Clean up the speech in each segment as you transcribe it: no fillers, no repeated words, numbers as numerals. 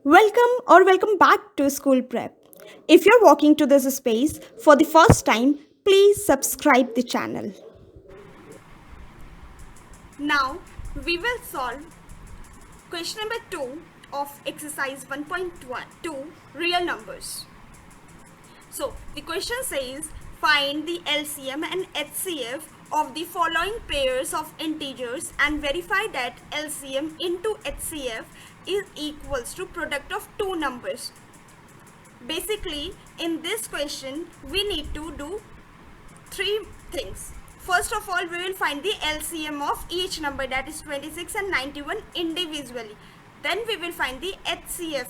Welcome back to School Prep. If you're walking to this space for the first time, please subscribe the channel. Now we will solve question number 2 of exercise 1.2 real numbers. So the question says find the LCM and HCF of the following pairs of integers and verify that LCM into HCF is equals to product of two numbers. Basically, in this question, we need to do three things. First of all, we will find the LCM of each number, that is 26 and 91 individually. Then we will find the HCF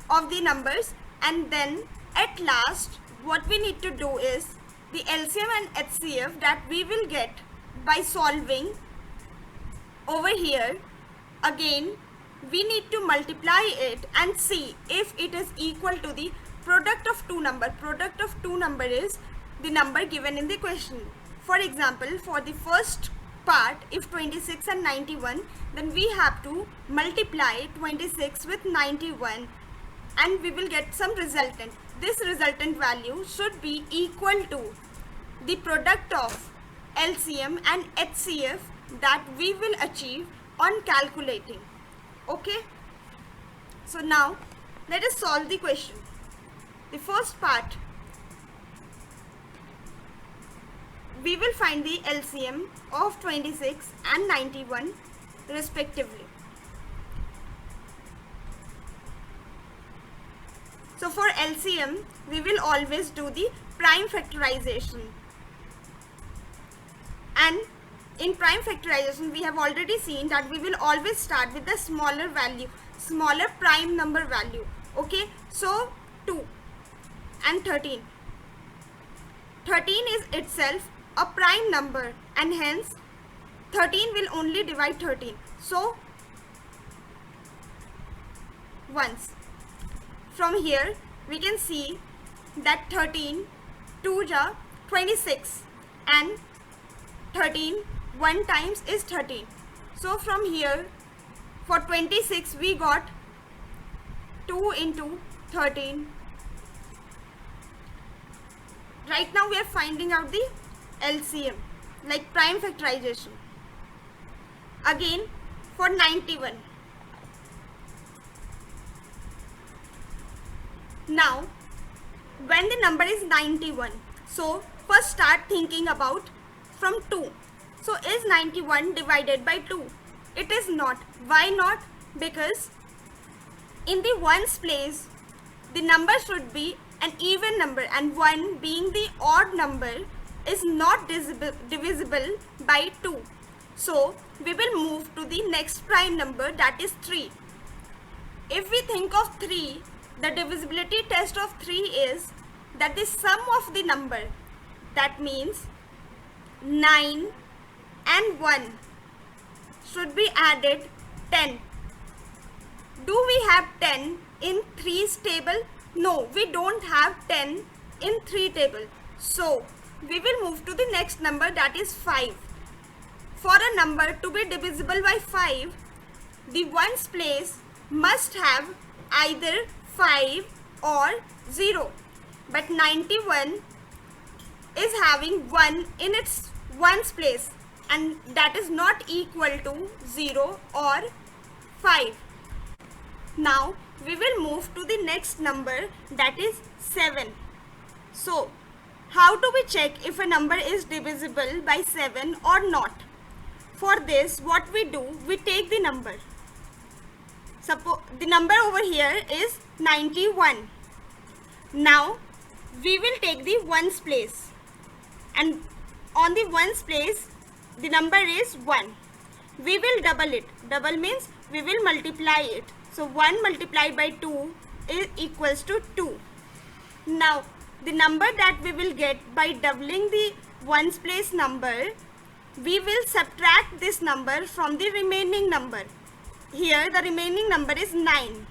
of the numbers, and then at last what we need to do is the LCM and HCF that we will get by solving over here. Again, we need to multiply it and see if it is equal to the product of two number. Product of two number is the number given in the question. For example, for the first part, if 26 and 91, then we have to multiply 26 with 91 and we will get some resultant. This resultant value should be equal to the product of LCM and HCF that we will achieve on calculating. Okay, so now let us solve the question. The first part, we will find the LCM of 26 and 91 respectively. So for LCM, we will always do the prime factorization. And in prime factorization, we have already seen that we will always start with the smaller value, smaller prime number value. Okay, so 2 and 13. 13 is itself a prime number and hence 13 will only divide 13. So once. From here we can see that 13 2 ja 26 and 13 1 times is 13. So from here for 26 we got 2 into 13. Right now we are finding out the LCM, like prime factorization. Again for 91. Now when the number is 91, so first start thinking about from 2. So is 91 divided by 2? It is not. Why not? Because in the ones place the number should be an even number, and 1 being the odd number is not divisible by 2. So we will move to the next prime number, that is 3. If we think of 3, the divisibility test of 3 is that the sum of the number, that means 9 and 1 should be added 10. Do we have 10 in 3's table? No, we don't have 10 in 3 table. So we will move to the next number, that is 5. For a number to be divisible by 5, the ones place must have either 5 or 0. But 91 is having 1 in its ones place, and that is not equal to 0 or 5. Now we will move to the next number, that is 7. So how do we check if a number is divisible by 7 or not? For this, what we do, we take the number. Suppose the number over here is 91. Now we will take the ones place, and on the ones place the number is 1. We will double it. Double means we will multiply it. So 1 multiplied by 2 is equals to 2. Now the number that we will get by doubling the ones place number, we will subtract this number from the remaining number. Here the remaining number is 9.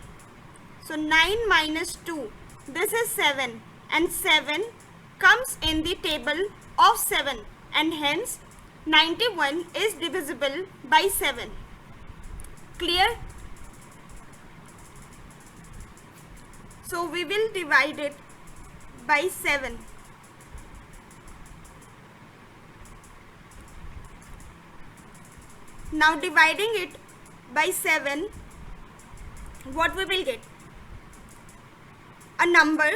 So 9 minus 2, this is 7, and 7 comes in the table of 7, and hence 91 is divisible by 7. Clear? So we will divide it by 7. Now dividing it by 7, what we will get? A number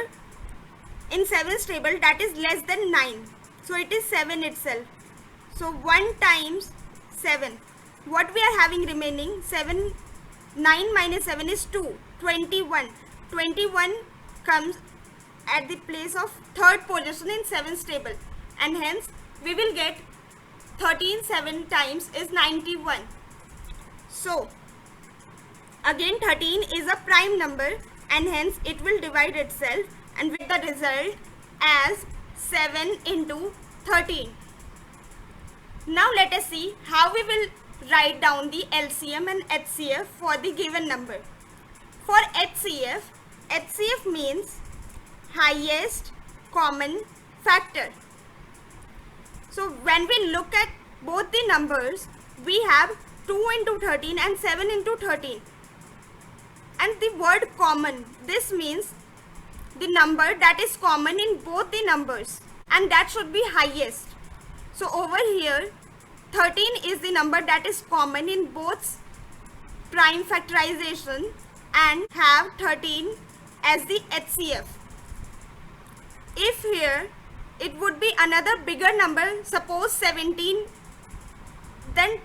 in 7's table that is less than 9. So it is 7 itself. So 1 times 7. What we are having remaining? 7. 9 minus 7 is 2. 21. 21 comes at the place of third position in 7's table. And hence we will get 13 7 times is 91. So again 13 is a prime number and hence it will divide itself and with the result as 7 into 13. Now let us see how we will write down the LCM and HCF for the given number. For HCF, HCF means highest common factor. So when we look at both the numbers, we have 2 into 13 and 7 into 13. And the word common, this means the number that is common in both the numbers and that should be highest. So over here 13 is the number that is common in both prime factorization and have 13 as the HCF. If here it would be another bigger number, suppose 17, then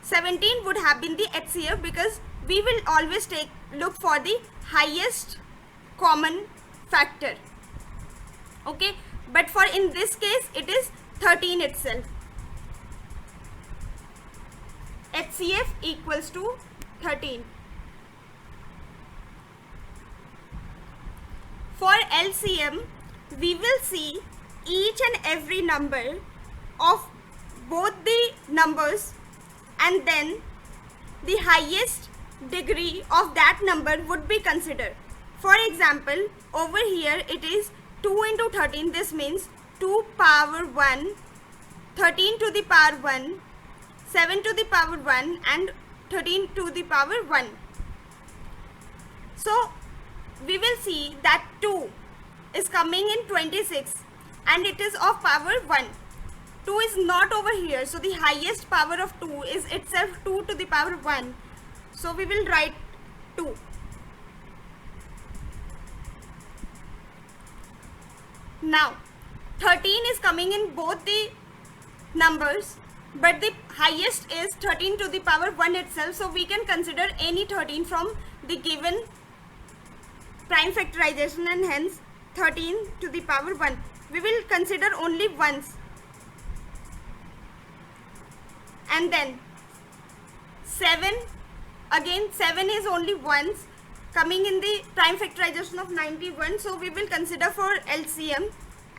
17 would have been the HCF because we will always look for the highest common factor. Okay, but for in this case it is 13 itself. HCF equals to 13. For LCM, we will see each and every number of both the numbers and then the highest degree of that number would be considered. For example, over here it is 2 into 13. This means 2 power 1, 13 to the power 1, 7 to the power 1 and 13 to the power 1. So we will see that 2 is coming in 26 and it is of power 1. 2 is not over here, so the highest power of 2 is itself 2 to the power 1. So we will write 2. Now 13 is coming in both the numbers, but the highest is 13 to the power 1 itself, so we can consider any 13 from the given prime factorization and hence 13 to the power 1. We will consider only ones. And then 7, again 7 is only ones coming in the prime factorization of 91, so we will consider for LCM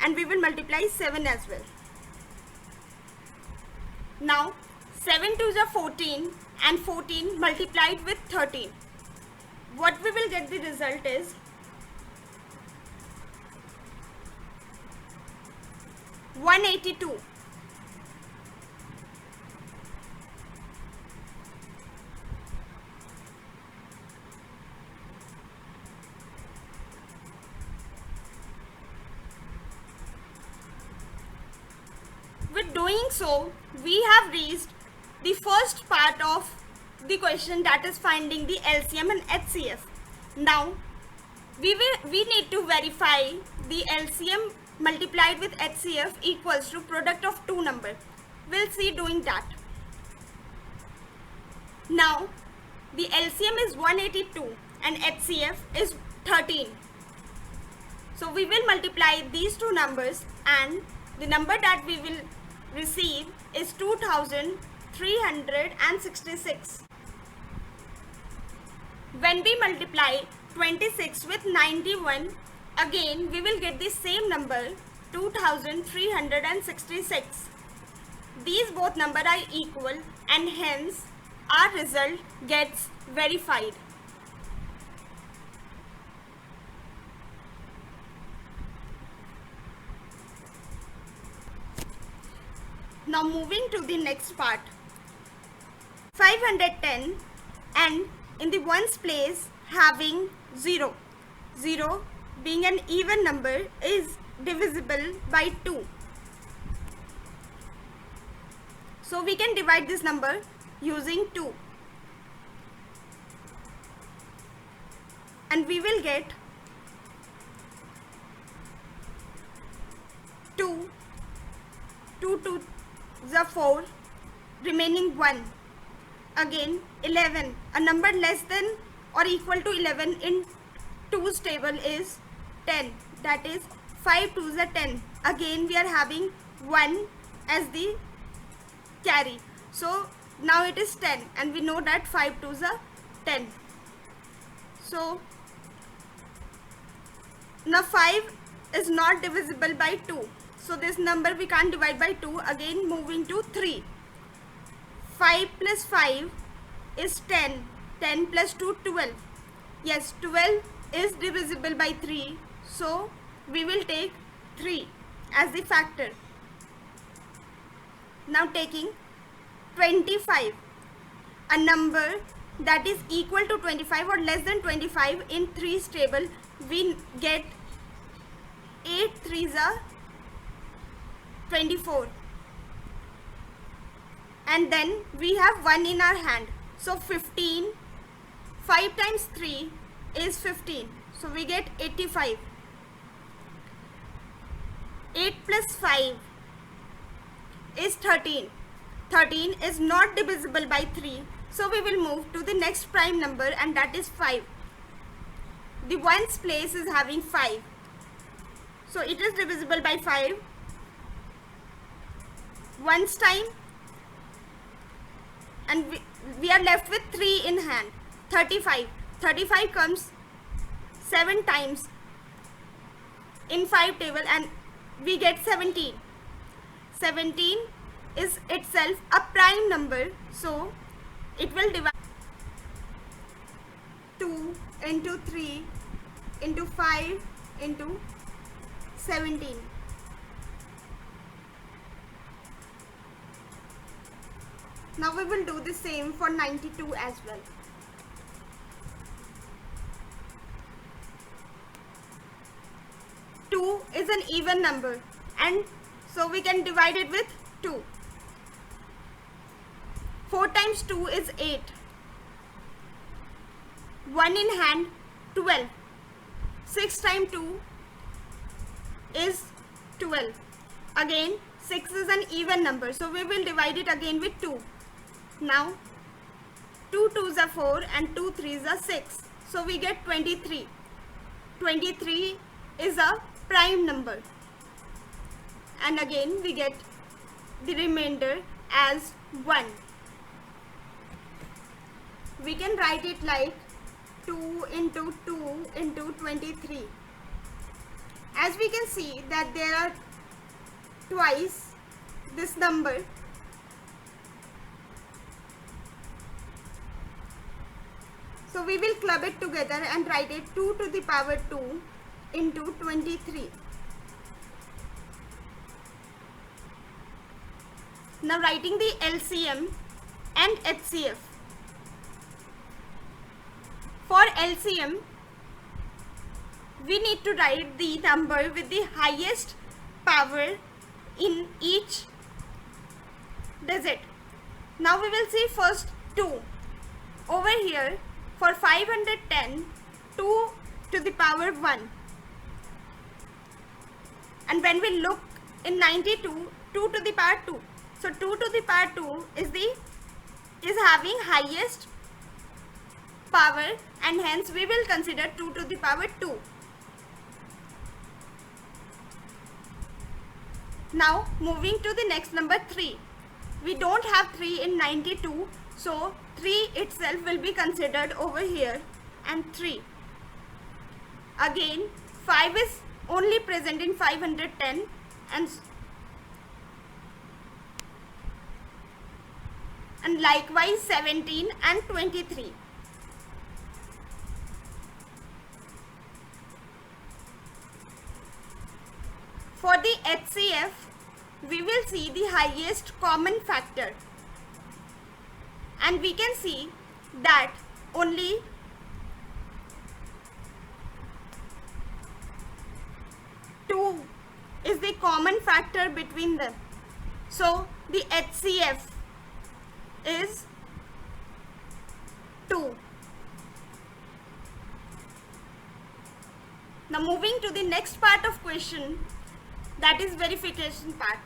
and we will multiply 7 as well. Now 7 2s are 14 and 14 multiplied with 13. What we will get the result is 182. With doing so, we have reached the first part of the question, that is finding the LCM and HCF. Now we need to verify the LCM multiplied with HCF equals to product of two numbers. We'll see doing that. Now the LCM is 182 and HCF is 13. So we will multiply these two numbers and the number that we will receive is 2366. When we multiply 26 with 91, again we will get the same number, 2366. These both numbers are equal and hence our result gets verified. Now moving to the next part, 510 and in the ones place having 0. 0 being an even number, is divisible by 2. So we can divide this number using 2. And we will get 2, 2 to the 4, remaining 1. Again 11, a number less than or equal to 11 in 2's table is 10, that is 5 2's are 10. Again we are having 1 as the carry, so now it is 10 and we know that 5 2's are 10. So now 5 is not divisible by 2, so this number we can't divide by 2. Again moving to 3, 5 plus 5 is 10, 10 plus 2 12. Yes, 12 is divisible by 3, so we will take 3 as the factor. Now taking 25, a number that is equal to 25 or less than 25 in 3's table, we get 8 3's are 24. And then we have 1 in our hand, so 15, 5 times 3 is 15, so we get 85. 8 plus 5 is 13. 13 is not divisible by 3, so we will move to the next prime number, and that is 5. The ones place is having 5, so it is divisible by 5 once time, and we are left with 3 in hand. 35, 35 comes 7 times in 5 table and we get 17. 17 is itself a prime number, so it will divide 2 into 3 into 5 into 17. Now we will do the same for 92 as well. Two is an even number, and so we can divide it with 2. 4 times 2 is 8. 1 in hand, 12. 6 times 2 is 12. Again 6 is an even number, so we will divide it again with 2. Now 2 2's are 4 and 2 3's are 6, so we get 23. 23 is a prime number, and again we get the remainder as 1. We can write it like 2 into 2 into 23. As we can see that there are twice this number, so we will club it together and write it 2 to the power 2 into 23. Now writing the LCM and HCF. For LCM, we need to write the number with the highest power in each digit. Now we will see first 2. Over here for 510, 2 to the power 1. And when we look in 92, 2 to the power 2. So 2 to the power 2 is having highest power, and hence we will consider 2 to the power 2. Now moving to the next number 3. We don't have 3 in 92, so 3 itself will be considered over here, and 3. Again 5 is only present in 510, and likewise 17 and 23. For the HCF, we will see the highest common factor, and we can see that only common factor between them. So the HCF is 2. Now moving to the next part of question, that is verification part.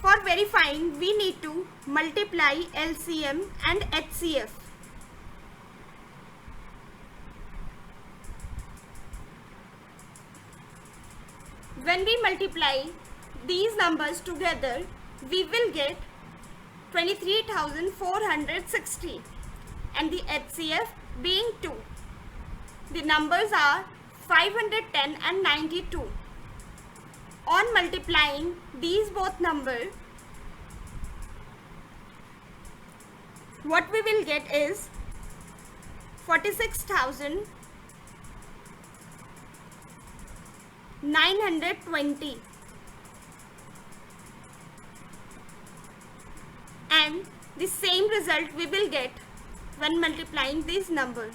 For verifying, we need to multiply LCM and HCF. When we multiply these numbers together, we will get 23,460 and the HCF being 2. The numbers are 510 and 92. On multiplying these both numbers, what we will get is 46,920, and the same result we will get when multiplying these numbers,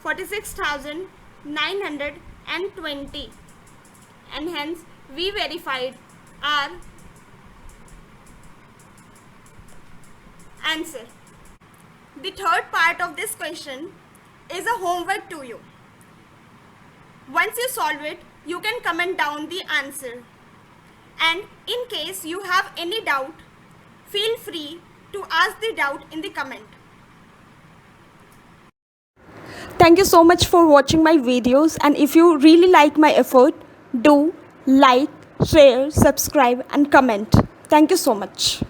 46,920, and hence we verified our answer. The third part of this question is a homework to you. Once you solve it, you can comment down the answer. And in case you have any doubt, feel free to ask the doubt in the comment. Thank you so much for watching my videos, and if you really like my effort, do like, share, subscribe and comment. Thank you so much.